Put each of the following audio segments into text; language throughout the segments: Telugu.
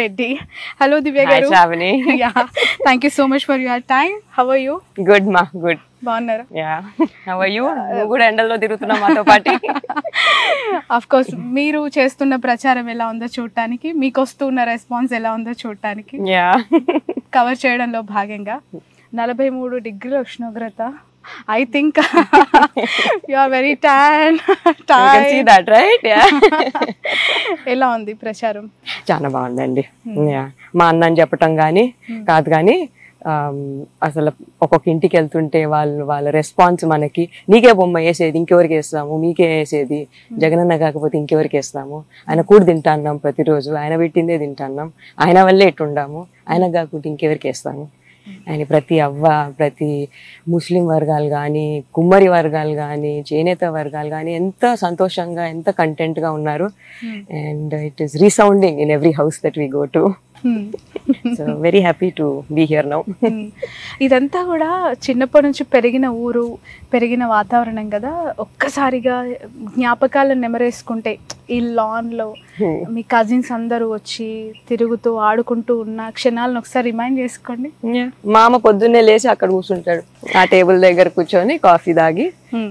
Reddy. Hello, Divya Hi, garu. Shravani. Yeah. Thank you so much for your time. How are you? Good, ma. Good. బాగున్నారా? Yeah. How are you? నువ్వు కూడా ఎండల్లో తిరుగుతున్నావు మాతో పాటు. ఆఫ్ కోర్స్ మీరు చేస్తున్న ప్రచారం ఎలా ఉందో చూడటానికి, మీకు వస్తున్న రెస్పాన్స్ ఎలా ఉందో చూడటానికి Yeah. కవర్ చేయడంలో భాగంగా 43 డిగ్రీల ఉష్ణోగ్రత. I think you are very tan. You can see that, right? Yeah. ఎలా ఉంది ప్రచారం? చాలా బాగుందండి. Yeah. మా అన్నని చెప్పటం కానీ కాదు కానీ అసలు ఒక్కొక్క ఇంటికి వెళ్తుంటే వాళ్ళ రెస్పాన్స్ మనకి, నీకే బొమ్మ వేసేది ఇంకెవరికి వేస్తాము, మీకే వేసేది, జగనన్న కాకపోతే ఇంకెవరికి వేస్తాము, ఆయన కూడా తింటాన్నాం ప్రతిరోజు, ఆయన పెట్టిందే తింటాన్నాం, ఆయన వల్లే ఇట్టుండాము, ఆయన కాకుండా ఇంకెవరికి వేస్తాము అని ప్రతి అవ్వ, ప్రతి ముస్లిం వర్గాలు కానీ, కుమ్మరి వర్గాలు కానీ, చేనేత వర్గాలు కానీ ఎంత సంతోషంగా, ఎంత కంటెంట్గా ఉన్నారు. And it is resounding in every house that we go to. So very happy to be here now. ఇదంతా కూడా చిన్నప్పటి నుంచి పెరిగిన ఊరు, పెరిగిన వాతావరణం కదా. ఒక్కసారిగా జ్ఞాపకాలను నెమరేసుకుంటే ఈ లాన్లో మీ కజిన్స్ అందరూ వచ్చి తిరుగుతూ ఆడుకుంటూ ఉన్న క్షణాలను ఒకసారి రిమైండ్ చేసుకోండి. మామ పొద్దున్నే లేచి అక్కడ కూర్చుంటాడు, ఆ టేబుల్ దగ్గర కూర్చొని కాఫీ తాగి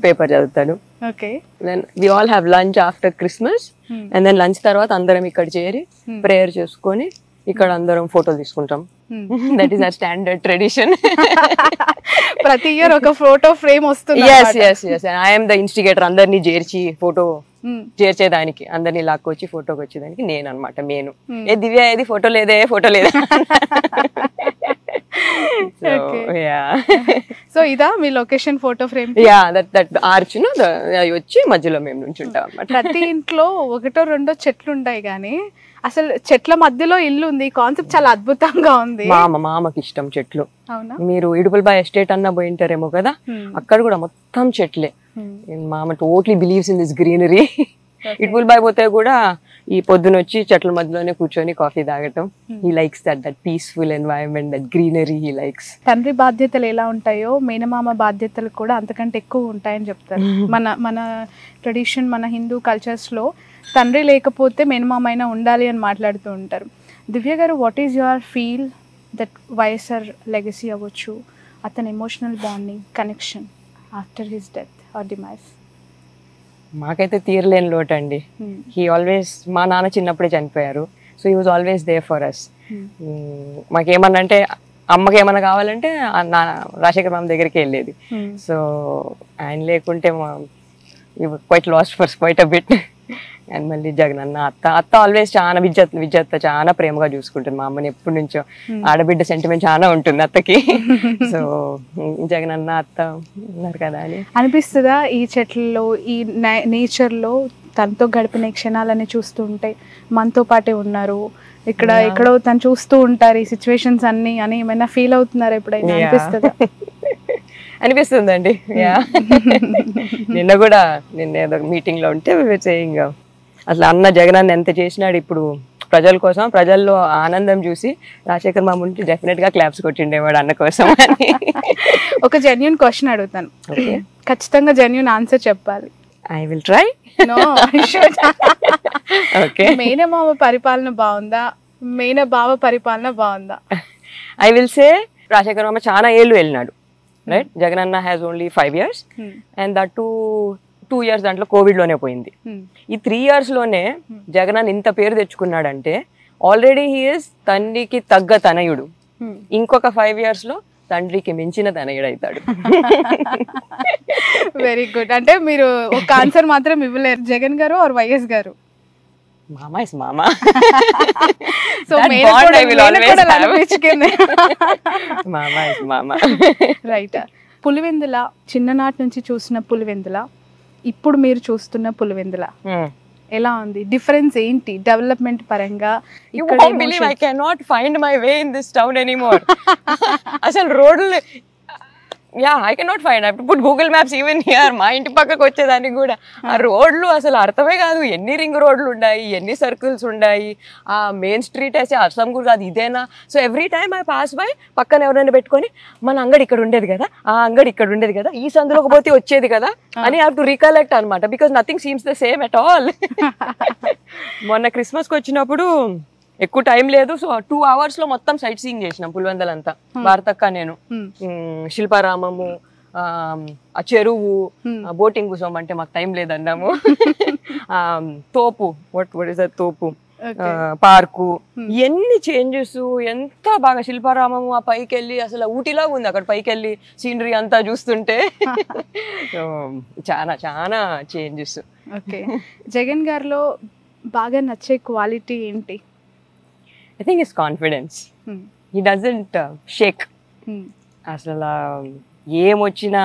పేపర్ చదువుతాడు. Okay. Then we all have lunch after Christmas. And then lunch తర్వాత అందరం ఇక్కడ చేరి ప్రేయర్ చేసుకొని ఇక్కడ అందరం ఫోటోలు తీసుకుంటాం. That is our standard tradition. ప్రతి ఇయర్ ఒక ఫోటో ఫ్రేమ్ వస్తుంది. I'm the instigator. అందరినీ చేర్చి ఫోటో చేర్చేదానికి, అందరినీ లాక్కొచ్చి ఫోటోకి వచ్చేదానికి నేను అనమాట. నేను ఏ దివ్య ఏది ఫోటో లేదే, ఫోటో లేదా. సో ఇదా మీ location photo frame? Yeah, that arch ను వచ్చి మధ్యలో మేము నుంచి ఉంటాం అన్నమాట. ప్రతి ఇంట్లో ఒకటో రెండో చెట్లు ఉంటాయి కానీ అసలు చెట్ల మధ్యలో ఇల్లు ఉంది. కాన్సెప్ట్ చాలా అద్భుతంగా ఉంది. మామకి ఇష్టం చెట్లు. అవునా? మీరు ఇడుపుల్బాయ్ ఎస్టేట్ అన్నా పోయింటారేమో కదా, అక్కడ కూడా మొత్తం చెట్లే. మామ totally believes in this greenery. Idupulapaya పోతే కూడా ఈ పొద్దున వచ్చి చెట్ల మధ్యలోనే కూర్చొని కాఫీ తాగటం. He likes that peaceful environment, that greenery he likes. తండ్రి బాధ్యతలు ఎలా ఉంటాయో మేనమామ బాధ్యతలు కూడా అంతకంటే ఎక్కువ ఉంటాయని చెప్తారు. మన ట్రెడిషన్, మన హిందూ కల్చర్స్ లో తండ్రి లేకపోతే మేనమామ అయినా ఉండాలి అని మాట్లాడుతూ ఉంటారు. దివ్య గారు, what is your feel that YSR legacy అవ్వచ్చు, అతని emotional bonding connection after his death or demise? మాకైతే తీరలేని లోటు అండి. హీ ఆల్వేస్, మా నాన్న చిన్నప్పుడే చనిపోయారు, so he was always there for us. మాకేమన్నా అంటే, అమ్మకి ఏమన్నా కావాలంటే రాజశేఖర్ మామ దగ్గరికి వెళ్ళేది. సో ఆయన లేకుంటే quite lost for quite a bit. And మళ్ళీ జగనన్న, అత్త ఆల్వేస్ చాలా విద్యత్త చాలా ప్రేమగా చూసుకుంటుంది మా అమ్మని. ఎప్పటి నుంచో ఆడబిడ్డ సెంటిమెంట్ చాలా ఉంటుంది అత్తకి. సో జగనన్న, అత్త ఉన్నారు కదా అని అనిపిస్తుందా? ఈ చెట్లలో, ఈ నేచర్లో తనతో గడిపిన క్షణాలని చూస్తూ ఉంటే మనతో పాటే ఉన్నారు, ఇక్కడ ఎక్కడో తను చూస్తూ ఉంటారు ఈ సిచ్యువేషన్స్ అన్ని అని ఏమైనా ఫీల్ అవుతున్నారు ఎప్పుడైనా? అనిపిస్తుందా? అనిపిస్తుందండి. నిన్న ఏదో మీటింగ్ లో ఉంటే సేయింగ్, అసలు అన్న జగనన్న ఎంత చేసినాడు ఇప్పుడు ప్రజల కోసం, ప్రజల్లో ఆనందం చూసి రాజశేఖర్ మామ ఉంటే డెఫినెట్ గా క్లాప్స్ కొట్టిండేవాడు అన్న కోసం అని. ఒక జెన్యూన్ క్వశ్చన్ అడుగుతాను, ఖచ్చితంగా జెన్యూన్ ఆన్సర్ చెప్పాలి. I will try. మేనమామ పరిపాలన బాగుందా, మేన బావ పరిపాలన బాగుందా? ఐ విల్ సే రాజశేఖర్ మామ చాలా ఏళ్ళు వెళ్ళినాడు, రైట్. జగనన్న has only 5 years and that 2 years దాంట్లో కోవిడ్ లోనే పోయింది. ఈ 3 years లోనే జగనన్న ఇంత పేరు తెచ్చుకున్నాడంటే ఆల్రెడీ హీ ఇస్ తండ్రికి తగ్గ తనయుడు. ఇంకొక 5 years లో తండ్రికి మించిన తనయుడు అవుతాడు. Very good. అంటే మీరు ఒక ఆన్సర్ మాత్రం ఇవ్వలేరు, జగన్ గారు ఆర్ వైఎస్ గారు? మామా ఇస్ మామా. సో మామా ఇస్ మామా. రైట్. పులివెందుల, చిన్ననాటి నుంచి చూసిన పులివెందుల, ఇప్పుడు మీరు చూస్తున్న పులివెందుల ఎలా ఉంది? డిఫరెన్స్ ఏంటి డెవలప్మెంట్ పరంగా? I cannot find my way in this town anymore. అసలు రోడ్లు, I cannot find. I have to put Google Maps even here. మా ఇంటి పక్కకు వచ్చేదానికి కూడా ఆ రోడ్లు అసలు అర్థమే కాదు. ఎన్ని రింగ్ రోడ్లు ఉన్నాయి, ఎన్ని సర్కిల్స్ ఉన్నాయి, ఆ మెయిన్ స్ట్రీట్ వేసే అర్థం కూడా కాదు, ఇదేనా? So every time I pass by పక్కన ఎవరైనా పెట్టుకొని మన అంగడి ఇక్కడ ఉండేది కదా, ఆ అంగడి ఇక్కడ ఉండేది కదా, ఈ సందులోకి పోతే వచ్చేది కదా అని హ్యావ్ టు రీకలెక్ట్ అనమాట. Because nothing seems the same at all. మొన్న క్రిస్మస్కి వచ్చినప్పుడు ఎక్కువ టైం లేదు. సో 2 hours లో మొత్తం సైట్ సీయింగ్ చేసినాం పులివెందలంతా, భారతక్క నేను. శిల్పారామము, ఆ చెరువు, బోటింగ్ కూర్చోమంటే మాకు టైం లేదన్నాము. తోపు, వాట్ ఇస్ దట్ తోపు, పార్కు, ఎన్ని చేంజెస్, ఎంత బాగా శిల్పారామము ఆ పైకి వెళ్ళి అసలు ఊటీలా ఉంది అక్కడ పైకి వెళ్ళి సీనరీ అంతా చూస్తుంటే. చాలా చాలా చేంజెస్. ఓకే, జగన్ గారిలో బాగా నచ్చే క్వాలిటీ ఏంటి? I think is confidence. He doesn't shake. అసలు ఏమొచ్చినా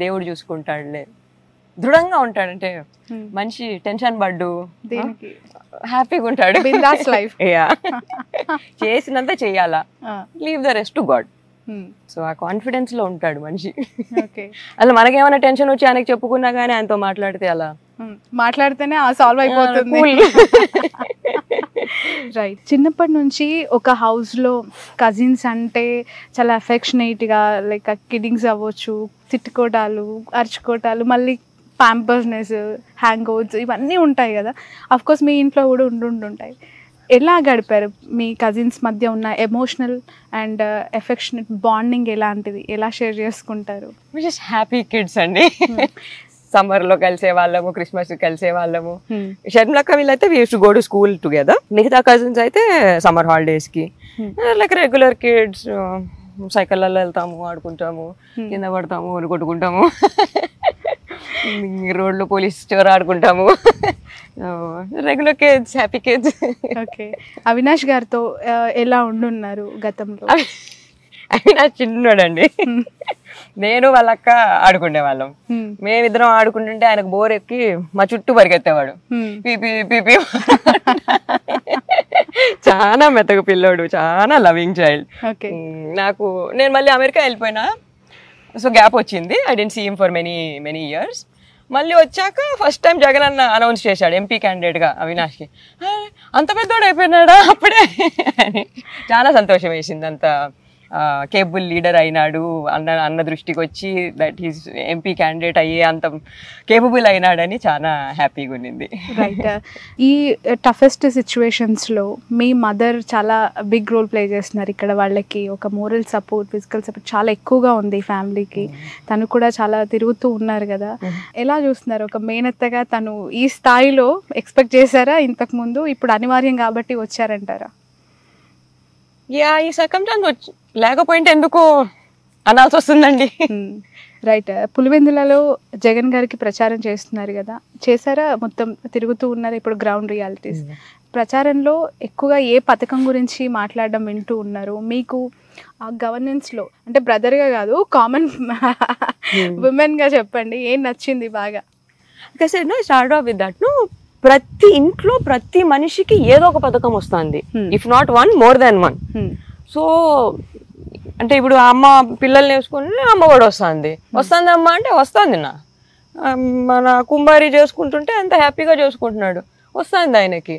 దేవుడు చూసుకుంటాడులే, దృఢంగా ఉంటాడంటే మనిషి టెన్షన్ పడ్డు హ్యాపీగా ఉంటాడు. చేసినంత చెయ్యాలా, leave the rest to God. So ఆ కాన్ఫిడెన్స్ లో ఉంటాడు మనిషి. అలా మనకేమైనా టెన్షన్ వచ్చి ఆయనకి చెప్పుకున్నా గానీ ఆయనతో మాట్లాడితే అలా మాట్లాడితేనే సాల్వ్ అయిపోతుంది. రైట్. చిన్నప్పటి నుంచి ఒక హౌస్ లో కజిన్స్ అంటే చాలా అఫెక్షనేట్ గా, లైక్ కిడ్డింగ్స్ అవ్వచ్చు, తిట్టుకోటాలు, అరుచుకోటాలు, మళ్ళీ ప్యాంపర్స్నెస్, హ్యాంగ్ అవుట్స్, ఇవన్నీ ఉంటాయి కదా. అఫ్ కోర్స్ మీ ఇంట్లో కూడా ఉండుంటాయి. ఎలా గడిపారు మీ కజిన్స్ మధ్య ఉన్న ఎమోషనల్ అండ్ ఎఫెక్షనేట్ బాండింగ్ ఎలాంటిది, ఎలా షేర్ చేసుకుంటారు? హ్యాపీ కిడ్స్ అండి. సమ్మర్ లో కలిసే వాళ్ళము, క్రిస్మస్ కలిసే వాళ్ళము. షర్మిలక్క వీళ్ళైతే we use to go to school together. మిగతా కజిన్స్ అయితే సమ్మర్ హాలిడేస్ కి లైక్ రెగ్యులర్ కిడ్స్, సైకిళ్ళల్లో వెళ్తాము, ఆడుకుంటాము, కింద పడతాము, కొట్టుకుంటాము, రోడ్లో పోలీస్ స్టోర్ ఆడుకుంటాము. Regular kids, happy kids. Okay, Avinash గారితో ఎలా ఉండున్నారు గతంలో? అవినాష్ చిన్నోడండి. నేను వాళ్ళక్క ఆడుకునే వాళ్ళం. మేమిద్దరం ఆడుకుంటుంటే ఆయనకు బోర్ ఎక్కి మా చుట్టూ పరిగెత్తేవాడు. PP PP. చాలా మెత్తగా పిల్లోడు, చాలా లవింగ్ చైల్డ్. నేను మళ్ళీ అమెరికా వెళ్ళిపోయినా, సో గ్యాప్ వచ్చింది. I didn't see him for many years. మళ్ళీ వచ్చాక ఫస్ట్ టైం జగన్ అన్న అనౌన్స్ చేశాడు ఎంపీ క్యాండిడేట్ గా అవినాష్కి. అంత పెద్దోడు అయిపోయినాడా అప్పుడే అని చాలా సంతోషం వేసింది. అంత కేబుల్ లీడర్ అయినాడు అన్న దృష్టికి వచ్చి, దట్ ఈస్ ఎంపీ క్యాండిడేట్ అయ్యే అంత కేపబుల్ అయినాడని చాలా హ్యాపీగా ఉన్నింది. రైట్. ఈ టఫెస్ట్ సిచ్యువేషన్స్లో మీ మదర్ చాలా బిగ్ రోల్ ప్లే చేస్తున్నారు. ఇక్కడ వాళ్ళకి ఒక మోరల్ సపోర్ట్, ఫిజికల్ సపోర్ట్ చాలా ఎక్కువగా ఉంది ఫ్యామిలీకి. తను కూడా చాలా తిరుగుతూ ఉన్నారు కదా. ఎలా చూస్తున్నారు ఒక మేనత్తగా? తను ఈ స్థాయిలో ఎక్స్పెక్ట్ చేశారా ఇంతకుముందు? ఇప్పుడు అనివార్యం కాబట్టి వచ్చారంటారా? ఈ సర్కమ్స్టాన్స్ లేకపోయింటే ఎందుకు అనాల్సి వస్తుందండి. రైట్. పులివెందులలో జగన్ గారికి ప్రచారం చేస్తున్నారు కదా, చేశారా? మొత్తం తిరుగుతూ ఉన్నారు ఇప్పుడు గ్రౌండ్ రియాలిటీస్. ప్రచారంలో ఎక్కువగా ఏ పథకం గురించి మాట్లాడడం వింటూ ఉన్నారు? మీకు ఆ గవర్నెన్స్లో, అంటే బ్రదర్గా కాదు, కామన్ ఉమెన్గా చెప్పండి, ఏం నచ్చింది బాగా? స్టార్ట్ ఆఫ్ విత్ దట్, ప్రతి ఇంట్లో ప్రతి మనిషికి ఏదో ఒక పథకం వస్తుంది. If not one, more than one. So అంటే ఇప్పుడు అమ్మ పిల్లల్ని వేసుకుని అమ్మ కూడా వస్తుంది అమ్మ అంటే వస్తుంది. మన కుంబారి చేసుకుంటుంటే ఎంత హ్యాపీగా చేసుకుంటున్నాడు, వస్తుంది ఆయనకి.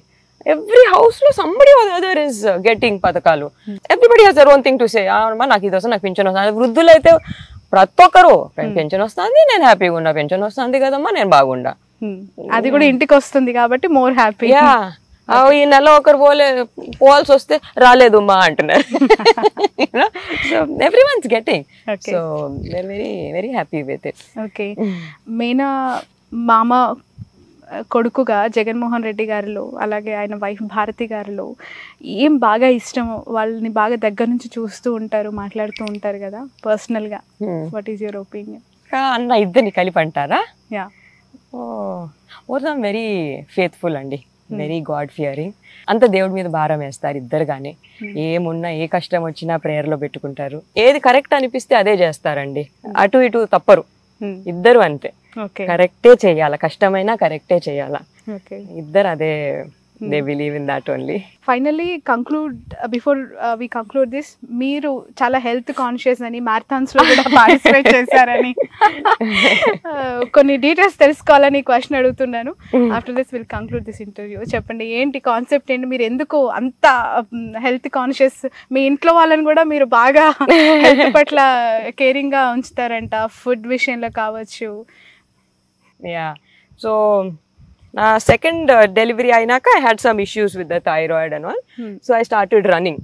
ఎవ్రీ హౌస్ లో సంబడి అదర్ ఇస్ గెట్టింగ్ పథకాలు. Everybody has their own thing to say. నాకు ఇది వస్తుంది, నాకు పెన్షన్ వస్తుంది. వృద్ధులు అయితే ప్రతి ఒక్కరు పెన్షన్ వస్తుంది, నేను హ్యాపీగా ఉన్నా, పెన్షన్ వస్తుంది కదమ్మా, నేను బాగుండా. అది కూడా ఇంటికి వస్తుంది కాబట్టి మోర్ హ్యాపీ. ఈ నెల ఒకరు పోవాల్సి వస్తే రాలేదు మా అంటున్నారు. So everyone's getting, so we are very very happy with it. Okay, మేనా మామ కొడుకుగా జగన్మోహన్ రెడ్డి గారిలో, అలాగే ఆయన వైఫ్ భారతి గారిలో ఏం బాగా ఇష్టం? వాళ్ళని బాగా దగ్గర నుంచి చూస్తూ ఉంటారు, మాట్లాడుతూ ఉంటారు కదా పర్సనల్గా. What is your opinion? అన్న ఇద్దరిని కలిపి అంటారా? యా, వెరీ ఫేత్ఫుల్ అండి, వెరీ గాడ్ ఫియరింగ్. అంత దేవుడి మీద భారం వేస్తారు ఇద్దరు. కానీ ఏమున్నా, ఏ కష్టం వచ్చినా ప్రేయర్లో పెట్టుకుంటారు. ఏది కరెక్ట్ అనిపిస్తే అదే చేస్తారండి, అటు ఇటు తప్పరు ఇద్దరు. అంతే, కరెక్టే చెయ్యాలా, కష్టమైనా కరెక్టే చెయ్యాలా, ఇద్దరు అదే. They believe in that only. Finally, before we conclude this, మీరు చాలా హెల్త్ కాన్షియస్ అని, మ్యారథాన్స్ లో కూడా పార్టిసిపేట్ చేశారని కొన్ని డీటెయిల్స్ తెలుసుకోవాలని క్వశ్చన్ అడుగుతున్నాను. After this will conclude this interview. చెప్పండి, ఏంటి కాన్సెప్ట్ ఏంటి? మీరు ఎందుకు అంత హెల్త్ కాన్షియస్? మీ ఇంట్లో వాళ్ళని కూడా మీరు బాగా హెల్త్ పట్ల కేరింగ్ గా ఉంచుతారంట, ఫుడ్ విషయంలో కావచ్చు. యా, సో నా సెకండ్ డెలివరీ అయినాక I had some issues with the thyroid and all, so I started running.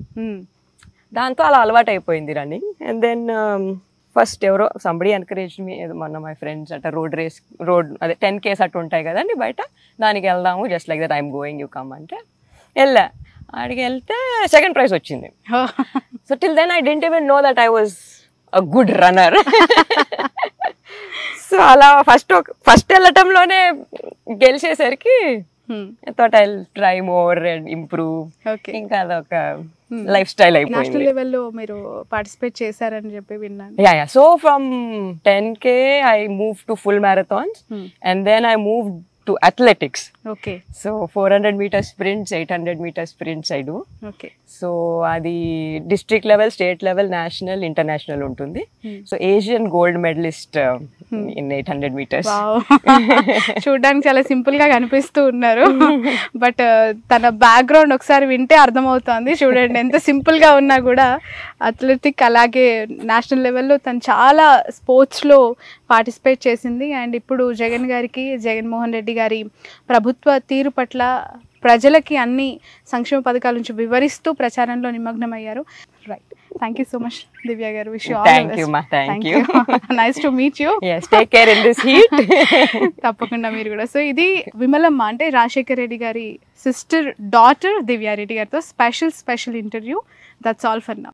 దాంతో అలా అలవాటు అయిపోయింది రన్నింగ్. అండ్ దెన్ ఫస్ట్ ఎవరో సంబడి ఎన్కరేజ్ మీ, మొన్న మై ఫ్రెండ్స్ అట్లా రోడ్ అదే 10Ks అట్టు ఉంటాయి కదండి బయట, దానికి వెళ్దాము just like that I'm going you come అంటే వెళ్ళా. ఆడికి వెళ్తే సెకండ్ ప్రైజ్ వచ్చింది. So till then I didn't even know that I was a good runner. So అలా ఫస్ట్ వెళ్ళటంలోనే గెలిచేసరికి thought I try more and improve. ఇంకా అదొక లైఫ్ స్టైల్ అయిపోయింది. నేషనల్ లెవెల్లో మీరు పార్టిసిపేట్ చేశారని చెప్పి విన్నాను. Yeah. So from 10K I moved to full marathons, and then I moved to athletics. Okay. So 400 meter sprints, 800 meter sprints I do. Okay. So అది district level, state level, national, international ఉంటుంది. So Asian gold medalist in 800 meters. Wow. చూడడానికి చాలా సింపుల్ గా కనిపిస్తూ ఉన్నారు, బట్ తన బ్యాక్గ్రౌండ్ ఒకసారి వింటే అర్థమవుతుంది. చూడండి ఎంత సింపుల్ గా ఉన్నా కూడా అథ్లెటిక్, అలాగే నేషనల్ లెవెల్లో తను చాలా స్పోర్ట్స్ లో పార్టిసిపేట్ చేసింది. అండ్ ఇప్పుడు జగన్మోహన్ రెడ్డి గారి ప్రభుత్వ తీరు పట్ల ప్రజలకి అన్ని సంక్షేమ పథకాల నుంచి వివరిస్తూ ప్రచారంలో నిమగ్నమయ్యారు. Right, thank you so much Divya గారు. Wish you all the best. Thank you. Nice to meet you. Yes, take care in this heat. తప్పకుండా మీరు కూడా. సో ఇది విమలమ్మ అంటే రాజశేఖర్ రెడ్డి గారి డాటర్ దివ్యారెడ్డి గారితో special interview. That's all for now.